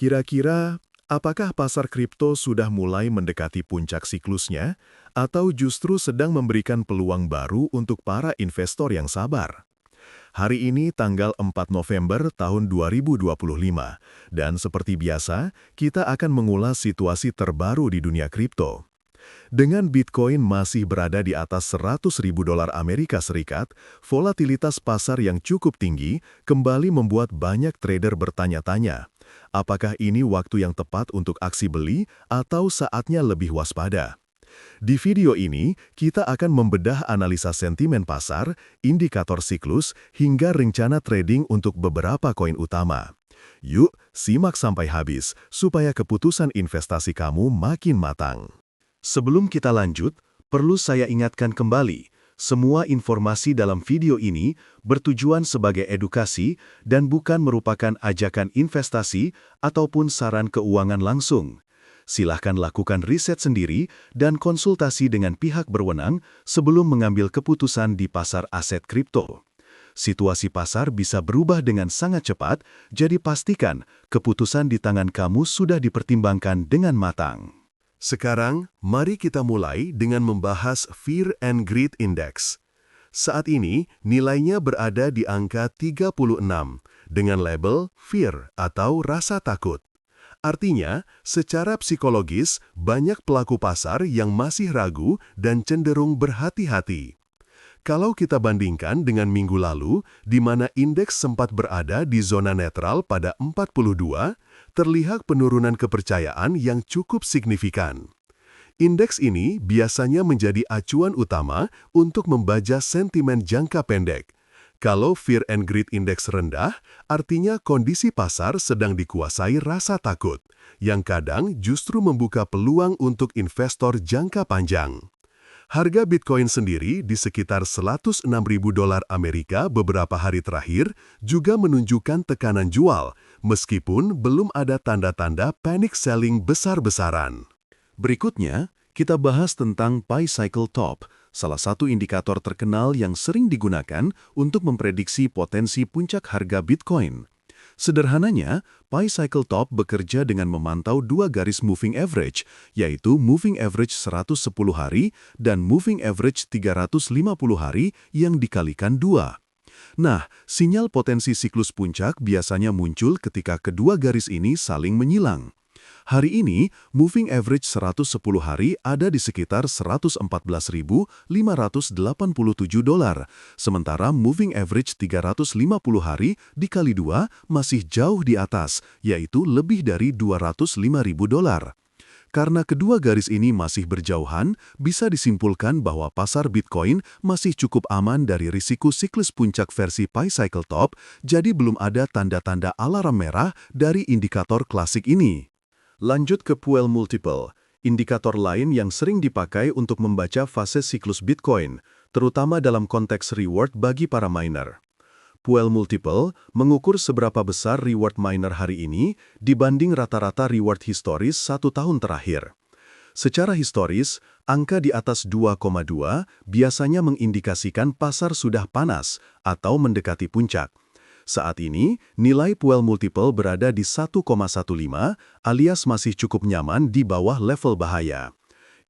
Kira-kira, apakah pasar kripto sudah mulai mendekati puncak siklusnya, atau justru sedang memberikan peluang baru untuk para investor yang sabar? Hari ini tanggal 4 November tahun 2025, dan seperti biasa, kita akan mengulas situasi terbaru di dunia kripto. Dengan Bitcoin masih berada di atas 100.000 dolar Amerika Serikat, volatilitas pasar yang cukup tinggi kembali membuat banyak trader bertanya-tanya, apakah ini waktu yang tepat untuk aksi beli atau saatnya lebih waspada? Di video ini, kita akan membedah analisa sentimen pasar, indikator siklus, hingga rencana trading untuk beberapa koin utama. Yuk, simak sampai habis, supaya keputusan investasi kamu makin matang. Sebelum kita lanjut, perlu saya ingatkan kembali, semua informasi dalam video ini bertujuan sebagai edukasi dan bukan merupakan ajakan investasi ataupun saran keuangan langsung. Silahkan lakukan riset sendiri dan konsultasi dengan pihak berwenang sebelum mengambil keputusan di pasar aset kripto. Situasi pasar bisa berubah dengan sangat cepat, jadi pastikan keputusan di tangan kamu sudah dipertimbangkan dengan matang. Sekarang, mari kita mulai dengan membahas Fear and Greed Index. Saat ini, nilainya berada di angka 36, dengan label fear atau rasa takut. Artinya, secara psikologis, banyak pelaku pasar yang masih ragu dan cenderung berhati-hati. Kalau kita bandingkan dengan minggu lalu, di mana indeks sempat berada di zona netral pada 42, terlihat penurunan kepercayaan yang cukup signifikan. Indeks ini biasanya menjadi acuan utama untuk membaca sentimen jangka pendek. Kalau Fear and Greed Index rendah, artinya kondisi pasar sedang dikuasai rasa takut, yang kadang justru membuka peluang untuk investor jangka panjang. Harga Bitcoin sendiri di sekitar 106.000 dolar Amerika beberapa hari terakhir juga menunjukkan tekanan jual, meskipun belum ada tanda-tanda panic selling besar-besaran. Berikutnya, kita bahas tentang Pi Cycle Top, salah satu indikator terkenal yang sering digunakan untuk memprediksi potensi puncak harga Bitcoin. Sederhananya, Pi Cycle Top bekerja dengan memantau dua garis moving average, yaitu moving average 110 hari dan moving average 350 hari yang dikalikan 2. Nah, sinyal potensi siklus puncak biasanya muncul ketika kedua garis ini saling menyilang. Hari ini, moving average 110 hari ada di sekitar 114.587 dolar, sementara moving average 350 hari dikali 2 masih jauh di atas, yaitu lebih dari 205.000 dolar. Karena kedua garis ini masih berjauhan, bisa disimpulkan bahwa pasar Bitcoin masih cukup aman dari risiko siklus puncak versi Pi Cycle Top, jadi belum ada tanda-tanda alarm merah dari indikator klasik ini. Lanjut ke Puel Multiple, indikator lain yang sering dipakai untuk membaca fase siklus Bitcoin, terutama dalam konteks reward bagi para miner. Puel Multiple mengukur seberapa besar reward miner hari ini dibanding rata-rata reward historis 1 tahun terakhir. Secara historis, angka di atas 2,2 biasanya mengindikasikan pasar sudah panas atau mendekati puncak. Saat ini, nilai Puel Multiple berada di 1,15 alias masih cukup nyaman di bawah level bahaya.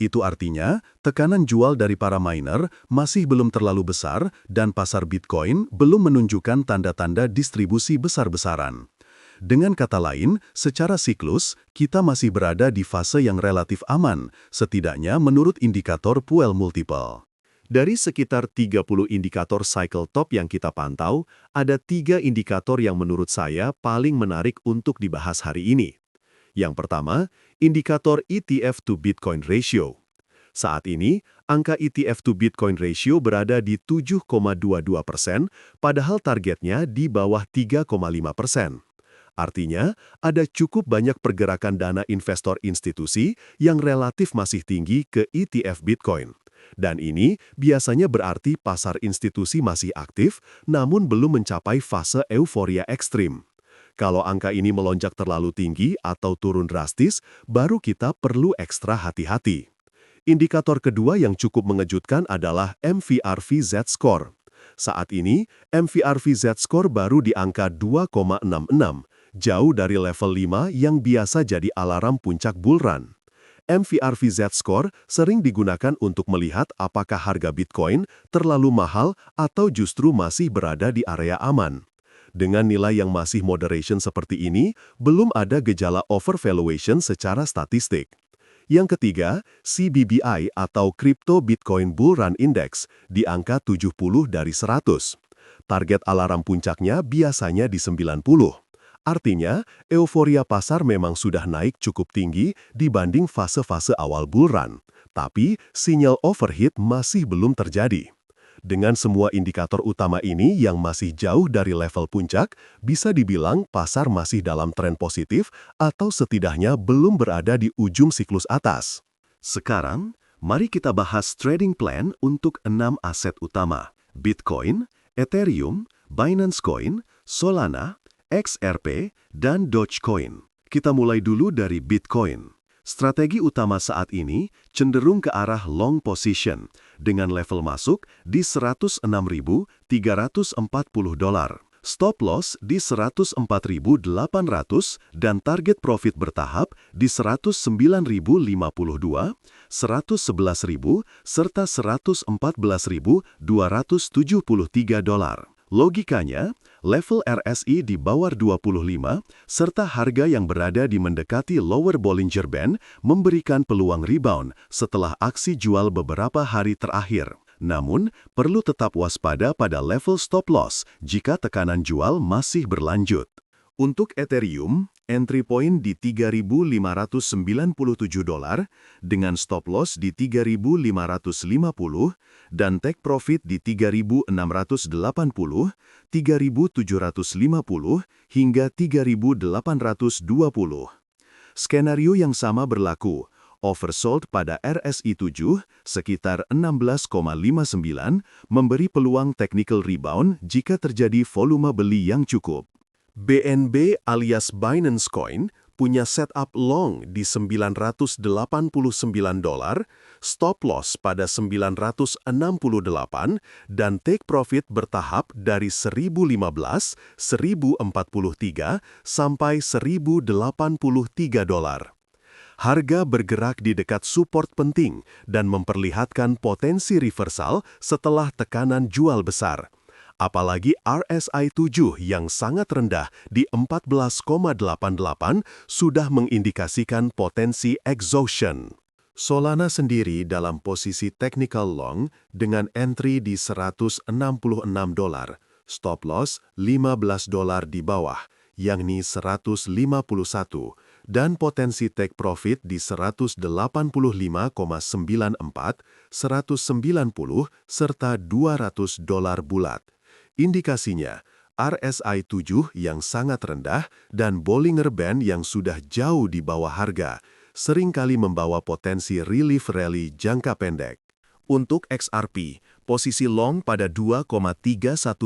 Itu artinya, tekanan jual dari para miner masih belum terlalu besar dan pasar Bitcoin belum menunjukkan tanda-tanda distribusi besar-besaran. Dengan kata lain, secara siklus, kita masih berada di fase yang relatif aman, setidaknya menurut indikator Puel Multiple. Dari sekitar 30 indikator cycle top yang kita pantau, ada 3 indikator yang menurut saya paling menarik untuk dibahas hari ini. Yang pertama, indikator ETF to Bitcoin ratio. Saat ini, angka ETF to Bitcoin ratio berada di 7,22%, padahal targetnya di bawah 3,5%. Artinya, ada cukup banyak pergerakan dana investor institusi yang relatif masih tinggi ke ETF Bitcoin. Dan ini biasanya berarti pasar institusi masih aktif, namun belum mencapai fase euforia ekstrim. Kalau angka ini melonjak terlalu tinggi atau turun drastis, baru kita perlu ekstra hati-hati. Indikator kedua yang cukup mengejutkan adalah MVRV Z-Score. Saat ini, MVRV Z-Score baru di angka 2,66, jauh dari level 5 yang biasa jadi alarm puncak bull run. MVRV Z-score sering digunakan untuk melihat apakah harga Bitcoin terlalu mahal atau justru masih berada di area aman. Dengan nilai yang masih moderation seperti ini, belum ada gejala overvaluation secara statistik. Yang ketiga, CBBI atau Crypto Bitcoin Bull Run Index di angka 70 dari 100. Target alarm puncaknya biasanya di 90. Artinya, euforia pasar memang sudah naik cukup tinggi dibanding fase-fase awal bull run. Tapi, sinyal overheat masih belum terjadi. Dengan semua indikator utama ini yang masih jauh dari level puncak, bisa dibilang pasar masih dalam tren positif atau setidaknya belum berada di ujung siklus atas. Sekarang, mari kita bahas trading plan untuk 6 aset utama: Bitcoin, Ethereum, Binance Coin, Solana, XRP, dan Dogecoin. Kita mulai dulu dari Bitcoin. Strategi utama saat ini cenderung ke arah long position dengan level masuk di $106.340, stop loss di $104.800 dan target profit bertahap di $109.052, $111.000 serta $114.273. Logikanya, level RSI di bawah 25 serta harga yang berada di mendekati lower Bollinger Band memberikan peluang rebound setelah aksi jual beberapa hari terakhir. Namun, perlu tetap waspada pada level stop loss jika tekanan jual masih berlanjut. Untuk Ethereum, entry point di $3.597 dengan stop loss di $3.550 dan take profit di $3.680, $3.750 hingga $3.820. Skenario yang sama berlaku. Oversold pada RSI 7 sekitar 16,59 memberi peluang technical rebound jika terjadi volume beli yang cukup. BNB alias Binance Coin punya setup long di $989, stop loss pada $968, dan take profit bertahap dari $1.015, $1.043, sampai $1.083. Harga bergerak di dekat support penting dan memperlihatkan potensi reversal setelah tekanan jual besar. Apalagi RSI 7 yang sangat rendah di 14,88 sudah mengindikasikan potensi exhaustion. Solana sendiri dalam posisi technical long dengan entry di $166, stop loss $15 di bawah, yakni 151, dan potensi take profit di 185,94, 190, serta $200 bulat. Indikasinya, RSI 7 yang sangat rendah dan Bollinger Band yang sudah jauh di bawah harga, seringkali membawa potensi relief rally jangka pendek. Untuk XRP, posisi long pada $2,3121,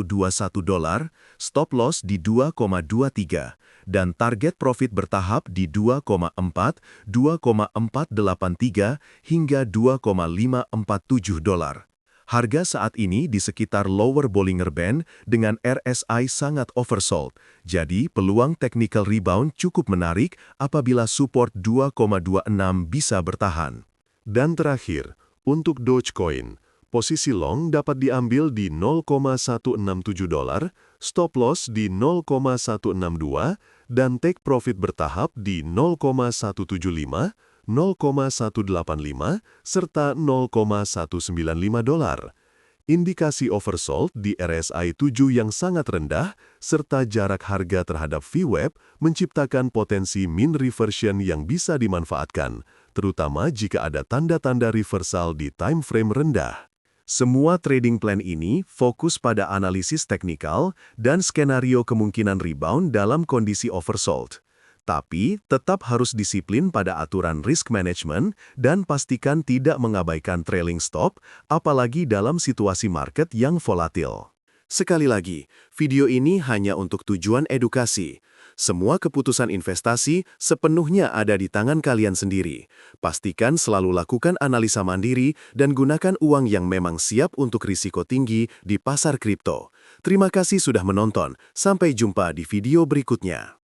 stop loss di 2,23, dan target profit bertahap di 2,4, 2,483 hingga $2,547. Harga saat ini di sekitar lower Bollinger Band dengan RSI sangat oversold, jadi peluang technical rebound cukup menarik apabila support 2,26 bisa bertahan. Dan terakhir, untuk Dogecoin, posisi long dapat diambil di $0,167, stop loss di $0,162, dan take profit bertahap di $0,175, $0,185, serta $0,195. Indikasi oversold di RSI 7 yang sangat rendah, serta jarak harga terhadap VWAP menciptakan potensi mean reversion yang bisa dimanfaatkan, terutama jika ada tanda-tanda reversal di time frame rendah. Semua trading plan ini fokus pada analisis teknikal dan skenario kemungkinan rebound dalam kondisi oversold. Tapi, tetap harus disiplin pada aturan risk management dan pastikan tidak mengabaikan trailing stop, apalagi dalam situasi market yang volatil. Sekali lagi, video ini hanya untuk tujuan edukasi. Semua keputusan investasi sepenuhnya ada di tangan kalian sendiri. Pastikan selalu lakukan analisa mandiri dan gunakan uang yang memang siap untuk risiko tinggi di pasar kripto. Terima kasih sudah menonton. Sampai jumpa di video berikutnya.